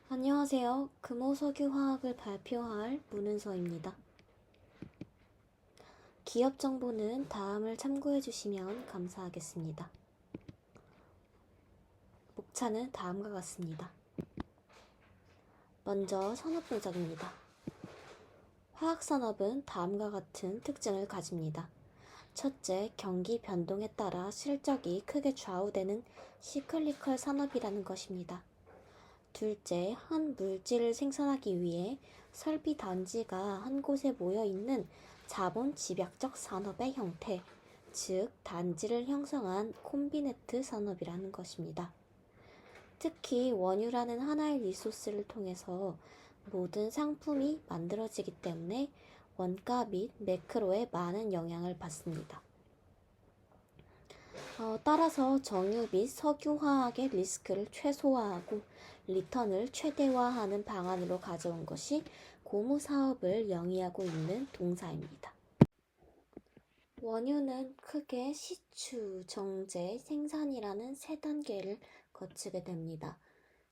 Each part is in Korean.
안녕하세요. 금호석유화학을 발표할 문은서입니다. 기업 정보는 다음을 참고해 주시면 감사하겠습니다. 목차는 다음과 같습니다. 먼저 산업 분석입니다. 화학산업은 다음과 같은 특징을 가집니다. 첫째, 경기 변동에 따라 실적이 크게 좌우되는 시클리컬 산업이라는 것입니다. 둘째, 한 물질을 생산하기 위해 설비 단지가 한 곳에 모여 있는 자본 집약적 산업의 형태, 즉 단지를 형성한 콤비네트 산업이라는 것입니다. 특히 원유라는 하나의 리소스를 통해서 모든 상품이 만들어지기 때문에 원가 및 매크로에 많은 영향을 받습니다. 따라서 정유 및 석유화학의 리스크를 최소화하고 리턴을 최대화하는 방안으로 가져온 것이 고무 사업을 영위하고 있는 동사입니다. 원유는 크게 시추, 정제, 생산이라는 세 단계를 거치게 됩니다.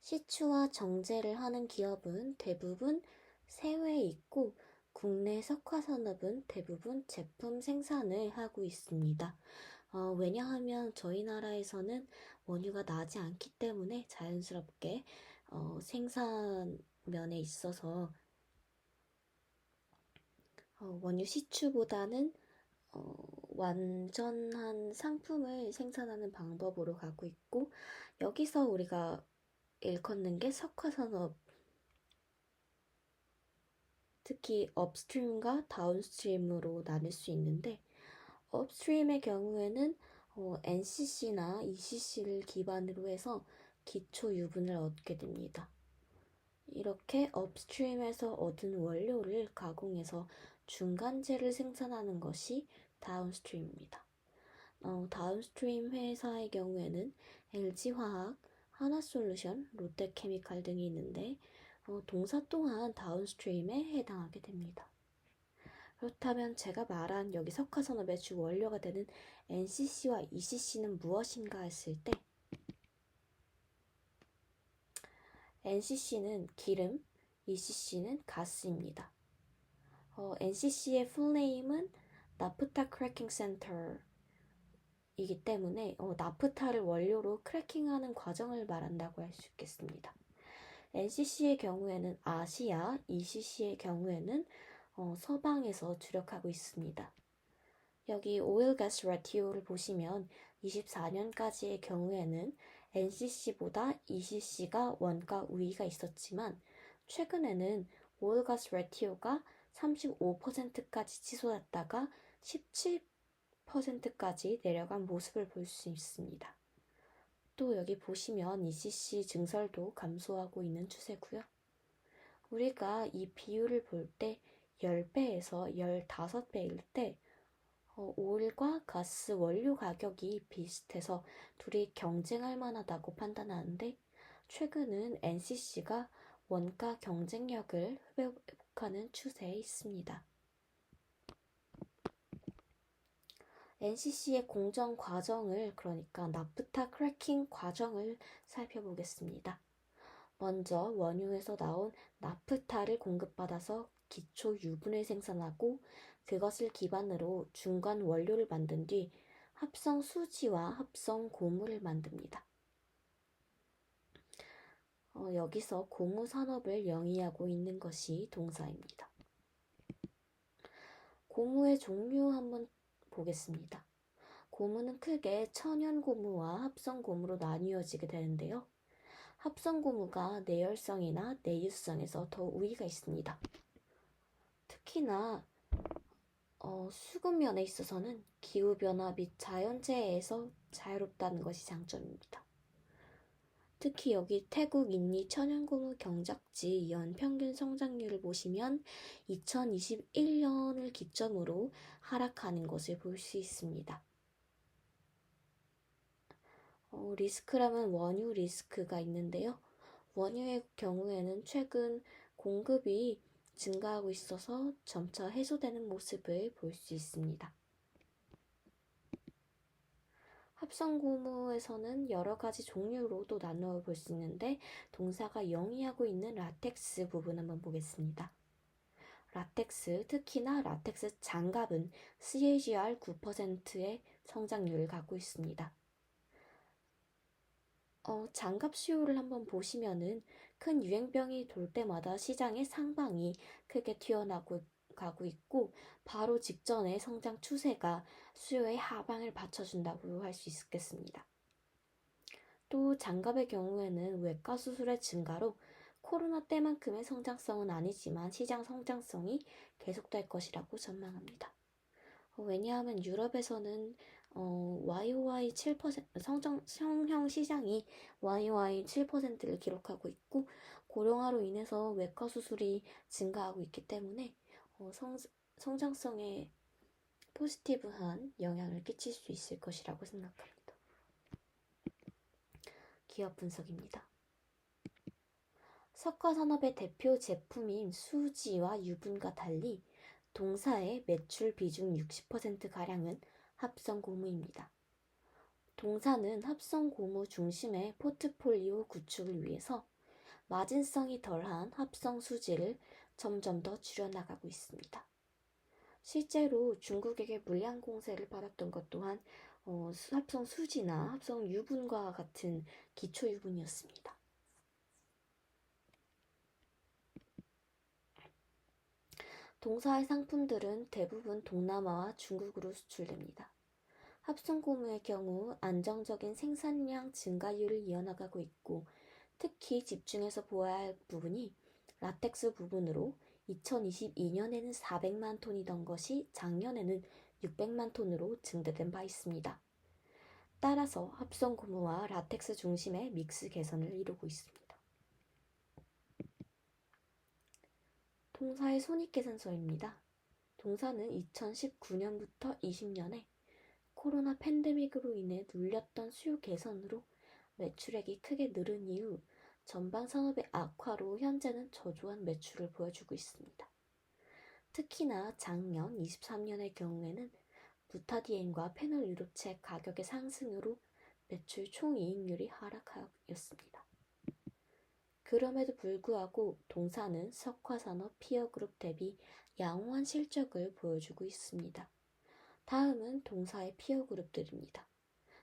시추와 정제를 하는 기업은 대부분 세외에 있고 국내 석화산업은 대부분 제품 생산을 하고 있습니다. 왜냐하면 저희 나라에서는 원유가 나지 않기 때문에 자연스럽게 생산 면에 있어서 원유 시추보다는 완전한 상품을 생산하는 방법으로 가고 있고, 여기서 우리가 일컫는 게 석화산업, 특히 업스트림과 다운스트림으로 나눌 수 있는데, 업스트림의 경우에는 NCC나 ECC를 기반으로 해서 기초 유분을 얻게 됩니다. 이렇게 업스트림에서 얻은 원료를 가공해서 중간재를 생산하는 것이 다운스트림입니다. 다운스트림 회사의 경우에는 LG화학, 하나솔루션, 롯데케미칼 등이 있는데 동사 또한 다운스트림에 해당하게 됩니다. 그렇다면 제가 말한 여기 석화산업의 주 원료가 되는 NCC와 ECC는 무엇인가 했을 때 NCC는 기름, ECC는 가스입니다. NCC의 풀네임은 나프타 크래킹 센터이기 때문에 나프타를 원료로 크래킹하는 과정을 말한다고 할 수 있겠습니다. NCC의 경우에는 아시아, ECC의 경우에는 서방에서 주력하고 있습니다. 여기 오일 가스 라티오를 보시면 24년까지의 경우에는 NCC보다 ECC가 원가 우위가 있었지만 최근에는 오일 가스 라티오가 35%까지 치솟았다가 17%까지 내려간 모습을 볼 수 있습니다. 또 여기 보시면 ECC 증설도 감소하고 있는 추세고요. 우리가 이 비율을 볼 때 10배에서 15배일 때 오일과 가스 원료 가격이 비슷해서 둘이 경쟁할 만하다고 판단하는데 최근은 NCC가 원가 경쟁력을 회복하는 추세에 있습니다. NCC의 공정 과정을, 그러니까 나프타 크래킹 과정을 살펴보겠습니다. 먼저 원유에서 나온 나프타를 공급받아서 기초 유분을 생산하고 그것을 기반으로 중간 원료를 만든 뒤 합성 수지와 합성 고무를 만듭니다. 여기서 고무 산업을 영위하고 있는 것이 동사입니다. 고무의 종류 한번 보겠습니다. 고무는 크게 천연고무와 합성고무로 나뉘어지게 되는데요. 합성고무가 내열성이나 내유성에서 더 우위가 있습니다. 특히나 수급면에 있어서는 기후변화 및 자연재해에서 자유롭다는 것이 장점입니다. 특히 여기 태국 인리 천연고무 경작지 연평균 성장률을 보시면 2021년을 기점으로 하락하는 것을 볼 수 있습니다. 리스크라면 원유 리스크가 있는데요. 원유의 경우에는 최근 공급이 증가하고 있어서 점차 해소되는 모습을 볼 수 있습니다. 합성고무에서는 여러 가지 종류로 또 나누어 볼 수 있는데 동사가 영위하고 있는 라텍스 부분 한번 보겠습니다. 라텍스, 특히나 라텍스 장갑은 CAGR 9%의 성장률을 갖고 있습니다. 장갑 수요를 한번 보시면은 큰 유행병이 돌 때마다 시장의 상방이 크게 튀어나오고 가고 있고 바로 직전의 성장 추세가 수요의 하방을 받쳐준다고 할 수 있겠습니다. 또 장갑의 경우에는 외과 수술의 증가로 코로나 때만큼의 성장성은 아니지만 시장 성장성이 계속될 것이라고 전망합니다. 왜냐하면 유럽에서는 YOY 7% 성형 시장이 YOY 7%를 기록하고 있고 고령화로 인해서 외과 수술이 증가하고 있기 때문에 성장성에 포지티브한 영향을 끼칠 수 있을 것이라고 생각합니다. 기업 분석입니다. 석화산업의 대표 제품인 수지와 유분과 달리 동사의 매출 비중 60%가량은 합성고무입니다. 동사는 합성고무 중심의 포트폴리오 구축을 위해서 마진성이 덜한 합성수지를 점점 더 줄여나가고 있습니다. 실제로 중국에게 물량 공세를 받았던 것 또한 합성수지나 합성유분과 같은 기초유분이었습니다. 동사의 상품들은 대부분 동남아와 중국으로 수출됩니다. 합성고무의 경우 안정적인 생산량 증가율을 이어나가고 있고 특히 집중해서 보아야 할 부분이 라텍스 부분으로 2022년에는 400만 톤이던 것이 작년에는 600만 톤으로 증대된 바 있습니다. 따라서 합성고무와 라텍스 중심의 믹스 개선을 이루고 있습니다. 동사의 손익계산서입니다. 동사는 2019년부터 20년에 코로나 팬데믹으로 인해 눌렸던 수요 개선으로 매출액이 크게 늘은 이후 전방 산업의 악화로 현재는 저조한 매출을 보여주고 있습니다. 특히나 작년 23년의 경우에는 부타디엔과 페놀 유럽체 가격의 상승으로 매출 총이익률이 하락하였습니다. 그럼에도 불구하고 동사는 석화산업 피어그룹 대비 양호한 실적을 보여주고 있습니다. 다음은 동사의 피어그룹들입니다.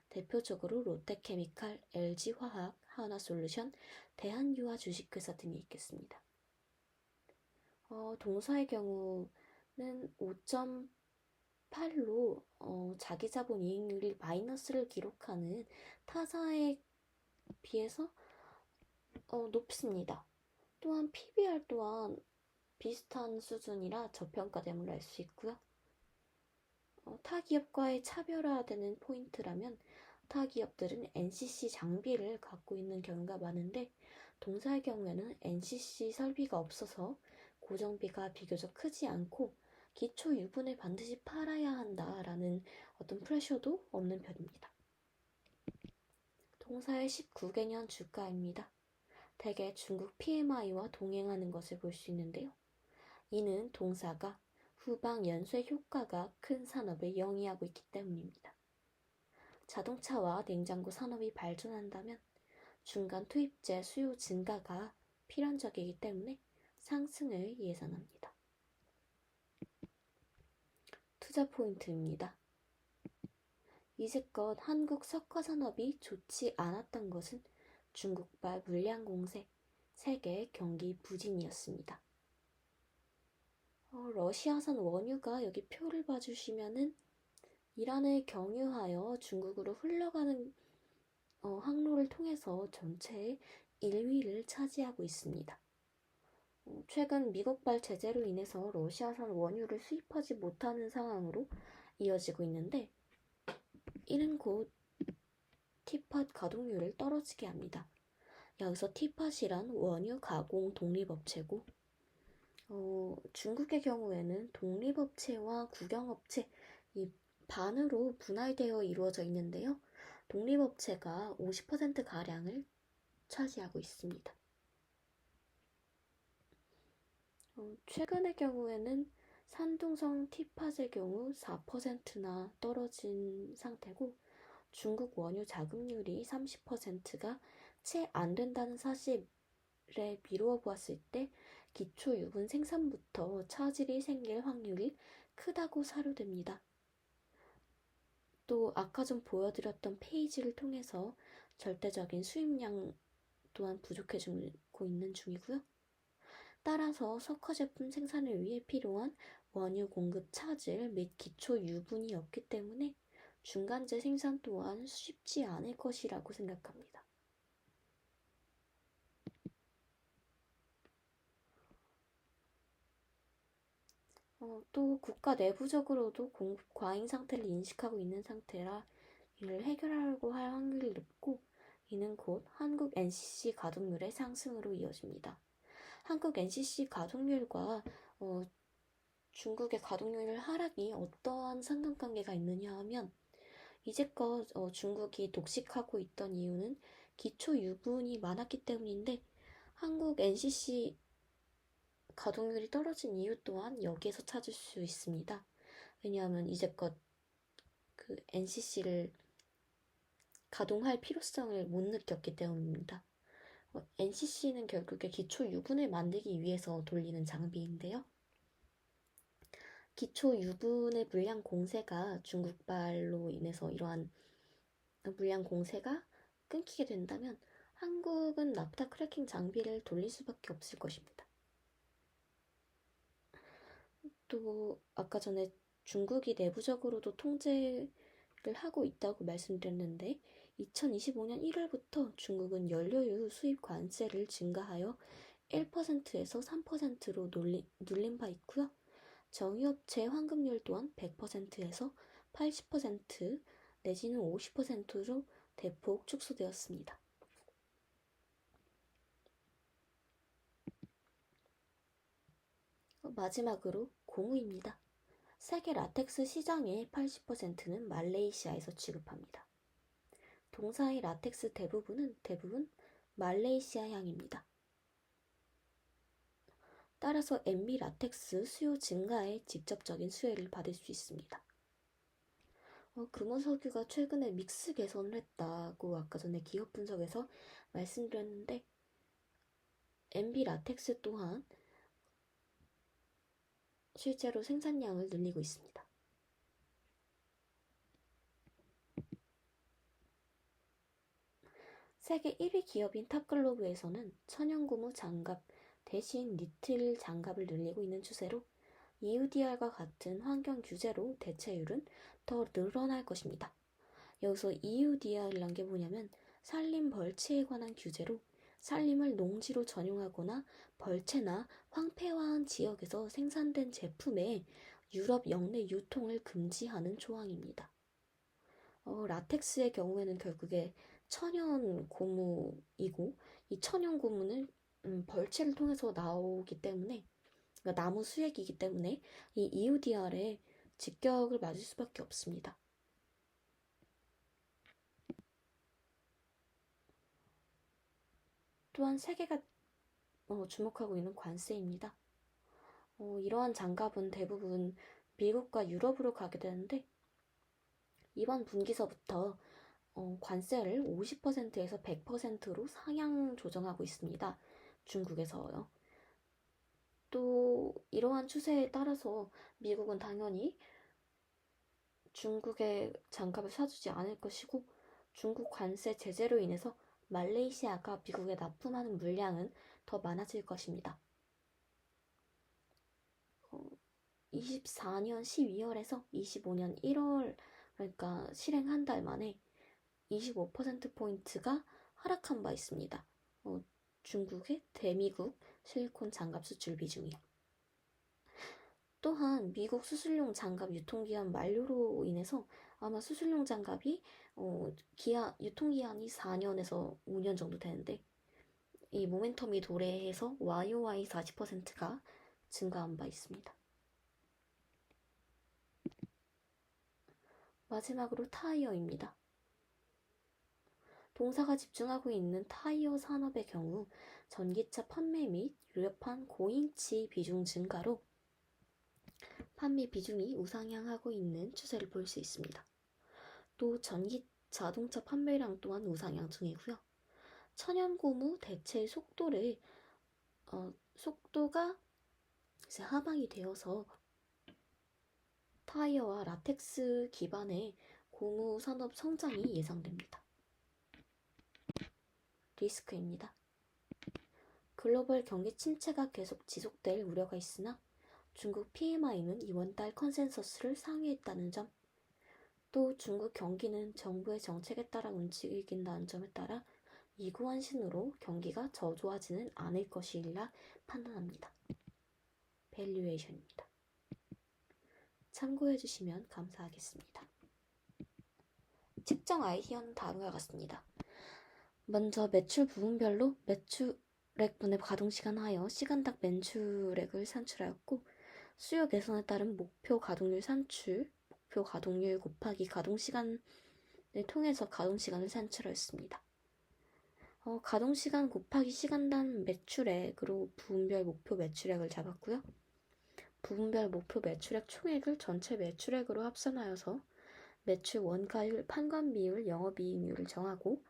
대표적으로 롯데케미칼, LG화학, 하나솔루션, 대한유화 주식회사 등이 있겠습니다. 동사의 경우는 5.8로 자기자본 이익률이 마이너스를 기록하는 타사에 비해서 높습니다. 또한 PBR 또한 비슷한 수준이라 저평가됨을 알 수 있고요. 타 기업과의 차별화되는 포인트라면 타 기업들은 NCC 장비를 갖고 있는 경우가 많은데 동사의 경우에는 NCC 설비가 없어서 고정비가 비교적 크지 않고 기초 유분을 반드시 팔아야 한다라는 어떤 프레셔도 없는 편입니다. 동사의 19개년 주가입니다. 대개 중국 PMI와 동행하는 것을 볼 수 있는데요. 이는 동사가 후방 연쇄 효과가 큰 산업을 영위하고 있기 때문입니다. 자동차와 냉장고 산업이 발전한다면 중간 투입재 수요 증가가 필연적이기 때문에 상승을 예상합니다. 투자 포인트입니다. 이제껏 한국 석화산업이 좋지 않았던 것은 중국발 물량 공세, 세계 경기 부진이었습니다. 러시아산 원유가 여기 표를 봐주시면은 이란을 경유하여 중국으로 흘러가는 항로를 통해서 전체의 1위를 차지하고 있습니다. 최근 미국발 제재로 인해서 러시아산 원유를 수입하지 못하는 상황으로 이어지고 있는데 이는 곧 티팟 가동률을 떨어지게 합니다. 여기서 티팟이란 원유 가공 독립업체고 중국의 경우에는 독립업체와 국영업체 이 반으로 분할되어 이루어져 있는데요. 독립업체가 50%가량을 차지하고 있습니다. 최근의 경우에는 산둥성 티팟의 경우 4%나 떨어진 상태고 중국 원유 자급률이 30%가 채 안 된다는 사실에 미루어 보았을 때 기초 유분 생산부터 차질이 생길 확률이 크다고 사료됩니다. 또 아까 좀 보여드렸던 페이지를 통해서 절대적인 수입량 또한 부족해지고 있는 중이고요. 따라서 석화 제품 생산을 위해 필요한 원유 공급 차질 및 기초 유분이 없기 때문에 중간재 생산 또한 쉽지 않을 것이라고 생각합니다. 또 국가 내부적으로도 공급 과잉 상태를 인식하고 있는 상태라 이를 해결하려고 할 확률이 높고, 이는 곧 한국 NCC 가동률의 상승으로 이어집니다. 한국 NCC 가동률과 중국의 가동률 하락이 어떠한 상관관계가 있느냐 하면, 이제껏 중국이 독식하고 있던 이유는 기초 유분이 많았기 때문인데, 한국 NCC 가동률이 떨어진 이유 또한 여기에서 찾을 수 있습니다. 왜냐하면 이제껏 그 NCC를 가동할 필요성을 못 느꼈기 때문입니다. NCC는 결국에 기초 유분을 만들기 위해서 돌리는 장비인데요. 기초 유분의 물량 공세가 중국발로 인해서 이러한 물량 공세가 끊기게 된다면 한국은 납타 크래킹 장비를 돌릴 수밖에 없을 것입니다. 또 아까 전에 중국이 내부적으로도 통제를 하고 있다고 말씀드렸는데, 2025년 1월부터 중국은 연료유 수입 관세를 증가하여 1%에서 3%로 눌린 바 있고요. 정유업체 환급률 또한 100%에서 80% 내지는 50%로 대폭 축소되었습니다. 마지막으로 고무입니다. 세계 라텍스 시장의 80%는 말레이시아에서 취급합니다. 동사의 라텍스 대부분 말레이시아향입니다. 따라서 MB 라텍스 수요 증가에 직접적인 수혜를 받을 수 있습니다. 금호석유가 최근에 믹스 개선을 했다고 아까 전에 기업 분석에서 말씀드렸는데, MB 라텍스 또한 실제로 생산량을 늘리고 있습니다. 세계 1위 기업인 탑글로브에서는 천연고무 장갑 대신 니틀 장갑을 늘리고 있는 추세로 EUDR과 같은 환경 규제로 대체율은 더 늘어날 것입니다. 여기서 EUDR이란 게 뭐냐면 산림 벌채에 관한 규제로 산림을 농지로 전용하거나 벌채나 황폐화한 지역에서 생산된 제품의 유럽 역내 유통을 금지하는 조항입니다. 라텍스의 경우에는 결국에 천연 고무이고, 이 천연 고무는 벌채를 통해서 나오기 때문에, 그러니까 나무 수액이기 때문에 이 EUDR에 직격을 맞을 수밖에 없습니다. 또한 세계가 주목하고 있는 관세입니다. 이러한 장갑은 대부분 미국과 유럽으로 가게 되는데, 이번 분기서부터 관세를 50%에서 100%로 상향 조정하고 있습니다. 중국에서요. 또 이러한 추세에 따라서 미국은 당연히 중국의 장갑을 사주지 않을 것이고, 중국 관세 제재로 인해서 말레이시아가 미국에 납품하는 물량은 더 많아질 것입니다. 24년 12월에서 25년 1월, 그러니까 실행 한 달 만에 25%포인트가 하락한 바 있습니다. 중국의 대미국 실리콘 장갑 수출 비중이요. 또한 미국 수술용 장갑 유통기한 만료로 인해서 아마 수술용 장갑이 유통기한이 4년에서 5년 정도 되는데, 이 모멘텀이 도래해서 YOY 40%가 증가한 바 있습니다. 마지막으로 타이어입니다. 동사가 집중하고 있는 타이어 산업의 경우 전기차 판매 및 유럽판 고인치 비중 증가로 판매 비중이 우상향하고 있는 추세를 볼 수 있습니다. 또 자동차 판매량 또한 우상향 중이고요. 천연고무 대체의 속도가 이제 하방이 되어서 타이어와 라텍스 기반의 고무 산업 성장이 예상됩니다. 리스크입니다. 글로벌 경기 침체가 계속 지속될 우려가 있으나 중국 PMI는 이번 달 컨센서스를 상회했다는 점, 또 중국 경기는 정부의 정책에 따라 움직인다는 점에 따라 이구환신으로 경기가 저조하지는 않을 것이라 판단합니다. 밸류에이션입니다. 참고해 주시면 감사하겠습니다. 측정 아이디어는 다음과 같습니다. 먼저 매출 부분별로 매출액분의 가동시간 하여 시간당 매출액을 산출하였고, 수요 개선에 따른 목표 가동률 목표 가동률 곱하기 가동시간을 통해서 가동시간을 산출하였습니다. 가동시간 곱하기 시간당 매출액으로 부분별 목표 매출액을 잡았고요. 부분별 목표 매출액 총액을 전체 매출액으로 합산하여서 매출 원가율, 판관비율, 영업이익률을 정하고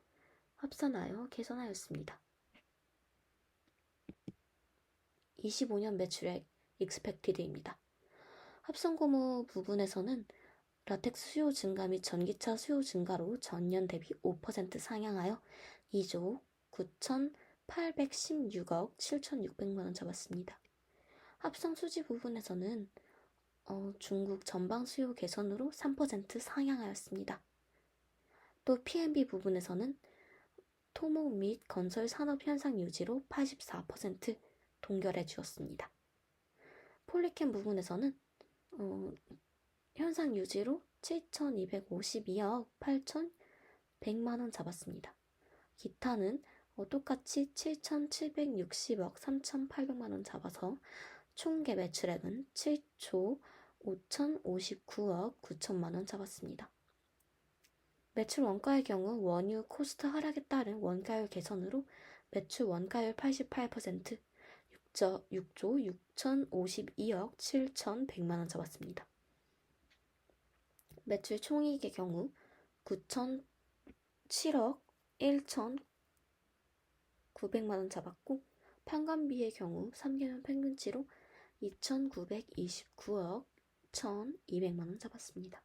합산하여 계산하였습니다. 25년 매출액 expected입니다. 합성고무 부분에서는 라텍스 수요 증가 및 전기차 수요 증가로 전년 대비 5% 상향하여 2조 9,816억 7,600만원 잡았습니다. 합성 수지 부분에서는 중국 전방 수요 개선으로 3% 상향하였습니다. 또 P&B 부분에서는 토목 및 건설 산업 현상 유지로 84% 동결해 주었습니다. 폴리캠 부분에서는 현상 유지로 7,252억 8,100만원 잡았습니다. 기타는 똑같이 7,760억 3,800만원 잡아서 총계 매출액은 7조 5,059억 9천만원 잡았습니다. 매출 원가의 경우 원유 코스트 하락에 따른 원가율 개선으로 매출 원가율 88%, 6조 6,052억 7,100만원 잡았습니다. 매출 총이익의 경우 9,007억 1,900만원 잡았고, 판관비의 경우 3개월 평균치로 2,929억 1,200만원 잡았습니다.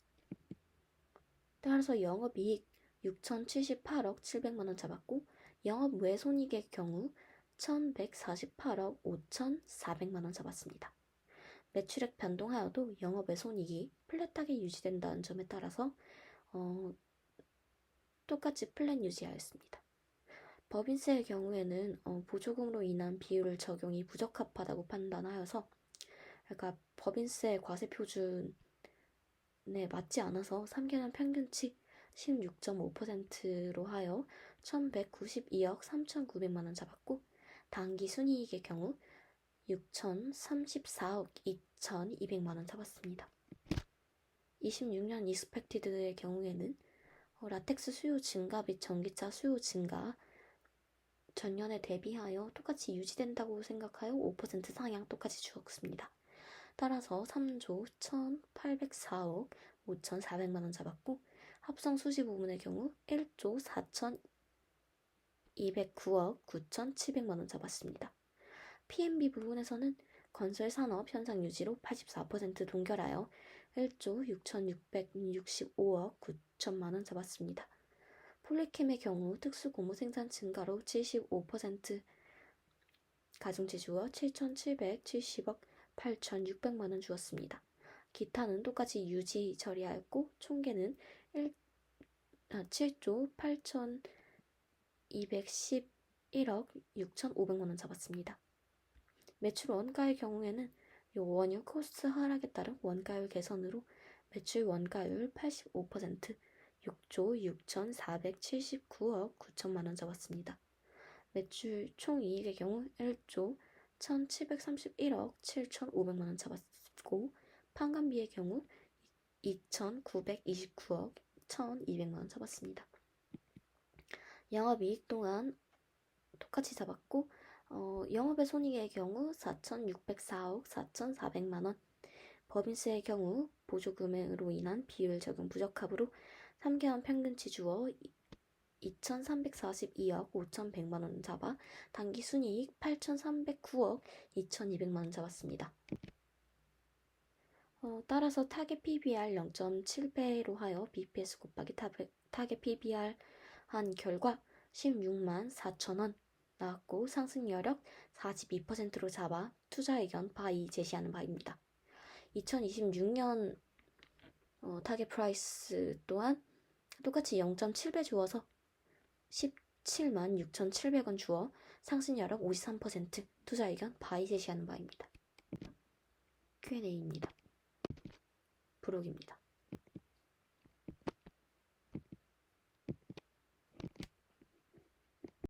따라서 영업이익 6,078억 700만원 잡았고, 영업 외손익의 경우 1,148억 5,400만원 잡았습니다. 매출액 변동하여도 영업 외손익이 플랫하게 유지된다는 점에 따라서 똑같이 플랫 유지하였습니다. 법인세의 경우에는 보조금으로 인한 비율 적용이 부적합하다고 판단하여서, 그러니까 법인세 과세 표준에 맞지 않아서 3개년 평균치 16.5%로 하여 1,192억 3,900만원 잡았고, 당기 순이익의 경우 6,034억 2,200만원 잡았습니다. 26년 익스펙티드의 경우에는 라텍스 수요 증가 및 전기차 수요 증가 전년에 대비하여 똑같이 유지된다고 생각하여 5% 상향 똑같이 주었습니다. 따라서 3조 1,804억 5,400만원 잡았고, 합성 수지 부분의 경우 1조 4,209억 9,700만원 잡았습니다. P&B 부분에서는 건설 산업 현상 유지로 84% 동결하여 1조 6,665억 9천만원 잡았습니다. 폴리캠의 경우 특수고무 생산 증가로 75% 가중치 주어 7,770억 8,600만원 주었습니다. 기타는 똑같이 유지 처리하였고, 총계는 7조 8,211억 6,500만원 잡았습니다. 매출 원가의 경우에는 원유 코스트 하락에 따른 원가율 개선으로 매출 원가율 85%, 6조 6,479억 9천만원 잡았습니다. 매출 총이익의 경우 1조 1,731억 7,500만원 잡았고, 판관비의 경우 2,929억 1,200만원 잡았습니다. 영업이익 또한 똑같이 잡았고, 영업의 손익의 경우 4,604억 4,400만원, 법인세의 경우 보조금으로 인한 비율 적용 부적합으로 3개월 평균치 주어 2,342억 5,100만 원 잡아 단기 순이익 8,309억 2,200만 원 잡았습니다. 따라서 타겟 PBR 0.7배로 하여 BPS 곱하기 타겟 PBR 한 결과 16만 4천 원 나왔고 상승 여력 42%로 잡아 투자 의견 바이 제시하는 바입니다. 2026년 타겟 프라이스 또한 똑같이 0.7배 주어서 17만 6,700원 주어 상승 여력 53% 투자 의견 바이 제시하는 바입니다. Q&A입니다. 부록입니다.